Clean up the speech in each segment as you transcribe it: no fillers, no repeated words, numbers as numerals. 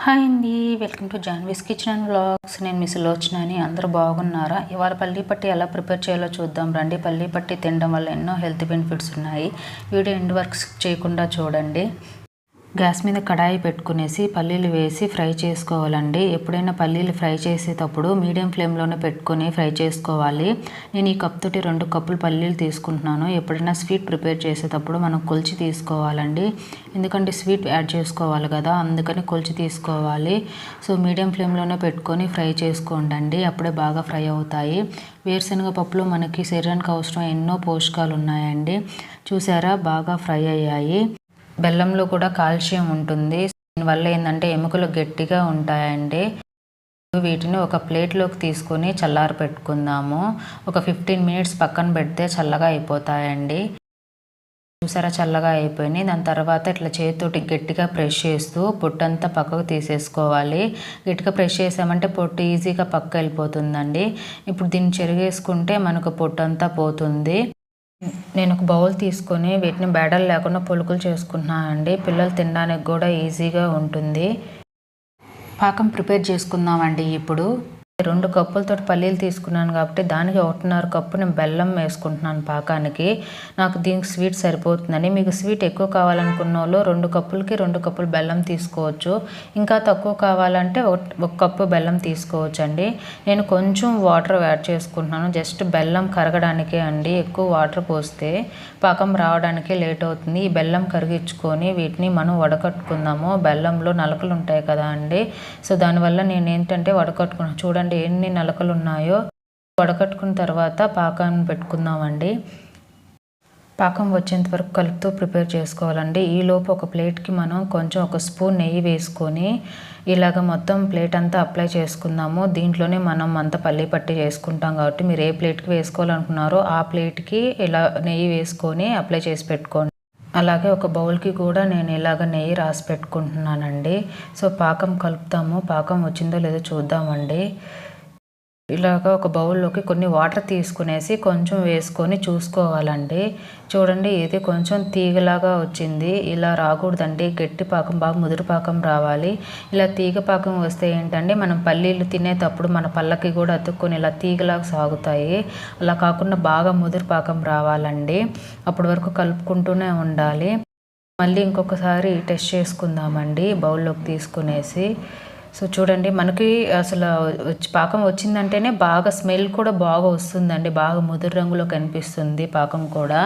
Hi అండి, welcome to Janhvi's kitchen and vlogs. నేను మీ సులోచనని. అందరూ బాగున్నారా? ఇవాళ పల్లీ పట్టి ఎలా ప్రిపేర్ చేయాలో చూద్దాం రండి. పల్లీ పట్టి తినడం వల్ల ఎన్నో హెల్త్ బెనిఫిట్స్ ఉన్నాయి. వీడియో ఎండ్ వర్క్ చేయకుండా చూడండి. గ్యాస్ మీద కడాయి పెట్టుకునేసి పల్లీలు వేసి ఫ్రై చేసుకోవాలండి. ఎప్పుడైనా పల్లీలు ఫ్రై చేసేటప్పుడు మీడియం ఫ్లేమ్లోనే పెట్టుకొని ఫ్రై చేసుకోవాలి. నేను ఈ కప్ తోటి 2 కప్పులు పల్లీలు తీసుకుంటున్నాను. ఎప్పుడైనా స్వీట్ ప్రిపేర్ చేసేటప్పుడు మనం కొలిచి తీసుకోవాలండి. ఎందుకంటే స్వీట్ యాడ్ చేసుకోవాలి కదా, అందుకని కొలిచి తీసుకోవాలి. సో మీడియం ఫ్లేమ్లోనే పెట్టుకొని ఫ్రై చేసుకోండి, అప్పుడే బాగా ఫ్రై అవుతాయి. వేరుశనగ పప్పులో మనకి శరీరానికి అవసరం ఎన్నో పోషకాలు ఉన్నాయండి. చూసారా, బాగా ఫ్రై అయ్యాయి. బెల్లంలో కూడా కాల్షియం ఉంటుంది. దీనివల్ల ఏంటంటే ఎముకలు గట్టిగా ఉంటాయండి. వీటిని ఒక ప్లేట్లోకి తీసుకొని చల్లారి పెట్టుకుందాము. ఒక 15 మినిట్స్ పక్కన పెడితే చల్లగా అయిపోతాయండి. చూసారా, చల్లగా అయిపోయినాయి. దాని తర్వాత ఇట్లా చేతితోటి గట్టిగా ప్రెస్ చేస్తూ పొట్టంతా పక్కకు తీసేసుకోవాలి. గట్టిగా ప్రెస్ చేసామంటే పొట్టు ఈజీగా పక్క వెళ్ళిపోతుందండి. ఇప్పుడు దీన్ని చెరిగేసుకుంటే మనకు పొట్టంతా పోతుంది. నేను ఒక బౌల్ తీసుకొని వీటిని బేడలు లేకుండా పులుకులు చేసుకుంటున్నానండి. పిల్లలు తినడానికి కూడా ఈజీగా ఉంటుంది. పాకం ప్రిపేర్ చేసుకుందామండి. ఇప్పుడు 2 కప్పులతో పల్లీలు తీసుకున్నాను కాబట్టి దానికి 1.5 కప్పు నేను బెల్లం వేసుకుంటున్నాను పాకానికి. నాకు దీనికి స్వీట్ సరిపోతుందని. మీకు స్వీట్ ఎక్కువ కావాలనుకున్న వాళ్ళు 2 కప్పులకి 2 కప్పులు బెల్లం తీసుకోవచ్చు. ఇంకా తక్కువ కావాలంటే 1 కప్పు బెల్లం తీసుకోవచ్చు అండి. నేను కొంచెం వాటర్ యాడ్ చేసుకుంటున్నాను, జస్ట్ బెల్లం కరగడానికే అండి. ఎక్కువ వాటర్ పోస్తే పాకం రావడానికి లేట్ అవుతుంది. ఈ బెల్లం కరిగించుకొని వీటిని మనం వడకట్టుకుందాము. బెల్లంలో నలకలు ఉంటాయి కదా అండి, సో దానివల్ల నేను ఏంటంటే వడకట్టుకున్నాను. చూడండి ఎన్ని నలకలు ఉన్నాయో. వడకట్టుకున్న తర్వాత పాకాన్ని పెట్టుకుందామండి. పాకం వచ్చేంత వరకు కలుపుతూ ప్రిపేర్ చేసుకోవాలండి. ఈలోపు ఒక ప్లేట్కి మనం కొంచెం 1 స్పూన్ నెయ్యి వేసుకొని ఇలాగ మొత్తం ప్లేట్ అంతా అప్లై చేసుకుందాము. దీంట్లోనే మనం అంతా పల్లీ పట్టి చేసుకుంటాం కాబట్టి మీరు ఏ ప్లేట్కి వేసుకోవాలనుకున్నారో ఆ ప్లేట్కి ఇలా నెయ్యి వేసుకొని అప్లై చేసి పెట్టుకోండి. అలాగే ఒక బౌల్కి కూడా నేను ఇలాగ నెయ్యి రాసి పెట్టుకుంటున్నానండి. సో పాకం కలుపుతాము. పాకం వచ్చిందో లేదో చూద్దామండి. ఇలాగ ఒక బౌల్లోకి కొన్ని వాటర్ తీసుకునేసి కొంచెం వేసుకొని చూసుకోవాలండి. చూడండి, ఇది కొంచెం తీగలాగా వచ్చింది. ఇలా రాకూడదండి, గట్టి పాకం, బాగా ముదురు పాకం రావాలి. ఇలా తీగ పాకం వస్తే ఏంటంటే మనం పల్లీలు తినేటప్పుడు మన పళ్ళకి కూడా అతుక్కొని ఇలా తీగలాగా సాగుతాయి. అలా కాకుండా బాగా ముదురు పాకం రావాలండి. అప్పటి వరకు కలుపుకుంటూనే ఉండాలి. మళ్ళీ ఇంకొకసారి టెస్ట్ చేసుకుందామండి బౌల్లోకి తీసుకునేసి. సో చూడండి, మనకి అసలు పాకం వచ్చిందంటేనే బాగా స్మెల్ కూడా బాగా వస్తుందండి. బాగా ముదురు రంగులో కనిపిస్తుంది పాకం కూడా.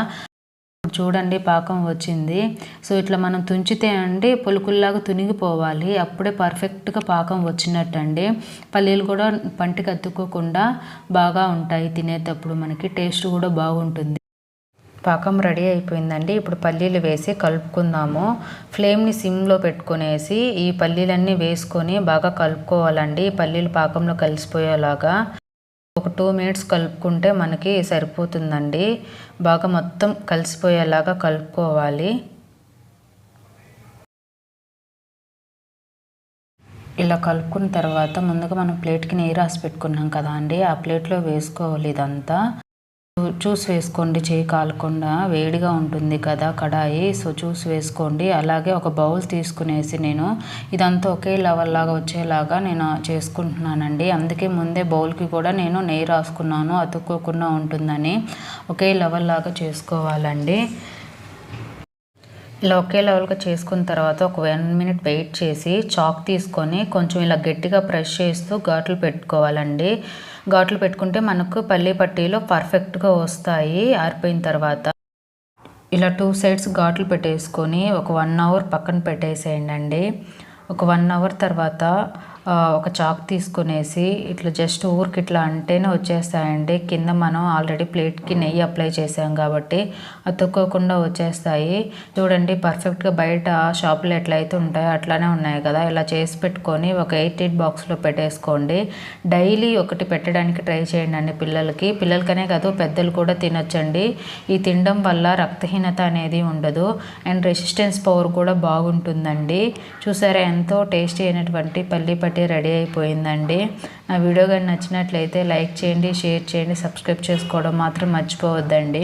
చూడండి, పాకం వచ్చింది. సో ఇట్లా మనం తుంచితే అండి పులుకుల్లాగా తునిగిపోవాలి. అప్పుడే పర్ఫెక్ట్గా పాకం వచ్చినట్టండి. పల్లీలు కూడా పంటికి అతుక్కోకుండా బాగా ఉంటాయి. తినేటప్పుడు మనకి టేస్ట్ కూడా బాగుంటుంది. పాకం రెడీ అయిపోయిందండి. ఇప్పుడు పల్లీలు వేసి కలుపుకుందాము. ఫ్లేమ్ని సిమ్లో పెట్టుకునేసి ఈ పల్లీలన్నీ వేసుకొని బాగా కలుపుకోవాలండి. పల్లీలు పాకంలో కలిసిపోయేలాగా ఒక 2 మినిట్స్ కలుపుకుంటే మనకి సరిపోతుందండి. బాగా మొత్తం కలిసిపోయేలాగా కలుపుకోవాలి. ఇలా కలుపుకున్న తర్వాత ముందుగా మనం ప్లేట్కి నెయ్యి రాసి పెట్టుకున్నాం కదా అండి, ఆ ప్లేట్లో వేసుకోవాలి. ఇదంతా చూసి వేసుకోండి, చేయి కాలకుండా. వేడిగా ఉంటుంది కదా కడాయి, సో చూసి వేసుకోండి. అలాగే ఒక బౌల్ తీసుకునేసి నేను ఇదంతా ఒకే లెవెల్ లాగా వచ్చేలాగా నేను చేసుకుంటున్నానండి. అందుకే ముందే బౌల్కి కూడా నేను నెయ్యి రాసుకున్నాను, అతుక్కోకుండా ఉంటుందని. ఒకే లెవెల్ లాగా చేసుకోవాలండి. ఇలా ఒకే లెవెల్గా చేసుకున్న తర్వాత ఒక 1 మినిట్ వెయిట్ చేసి చాక్ తీసుకొని కొంచెం ఇలా గట్టిగా ప్రెస్ చేస్తూ ఘాట్లు పెట్టుకోవాలండి. ఘాట్లు పెట్టుకుంటే మనకు పల్లీ పట్టీలు పర్ఫెక్ట్గా వస్తాయి. ఆరిపోయిన తర్వాత ఇలా 2 సైడ్స్ ఘాట్లు పెట్టేసుకొని ఒక 1 అవర్ పక్కన పెట్టేసేయండి. ఒక 1 అవర్ తర్వాత ఒక చాక్ తీసుకునేసి ఇట్లా జస్ట్ ఊరికి ఇట్లా అంటేనే వచ్చేస్తాయండి. కింద మనం ఆల్రెడీ ప్లేట్కి నెయ్యి అప్లై చేసాం కాబట్టి అతుక్కోకుండా వచ్చేస్తాయి. చూడండి, పర్ఫెక్ట్గా బయట షాపులో ఎట్లయితే ఉంటాయో అట్లానే ఉన్నాయి కదా. ఇలా చేసి పెట్టుకొని ఒక 8 బాక్స్లో పెట్టేసుకోండి. డైలీ ఒకటి పెట్టడానికి ట్రై చేయండి పిల్లలకి. పిల్లలకనే కాదు, పెద్దలు కూడా తినొచ్చండి. ఈ తినడం వల్ల రక్తహీనత అనేది ఉండదు అండ్ రెసిస్టెన్స్ పవర్ కూడా బాగుంటుందండి. చూసారా, ఎంతో టేస్టీ అయినటువంటి పల్లీ పట్టి రెడీ అయిపోయిందండి. నా వీడియో కానీ నచ్చినట్లయితే లైక్ చేయండి, షేర్ చేయండి, సబ్స్క్రైబ్ చేసుకోవడం మాత్రం మర్చిపోవద్దండి.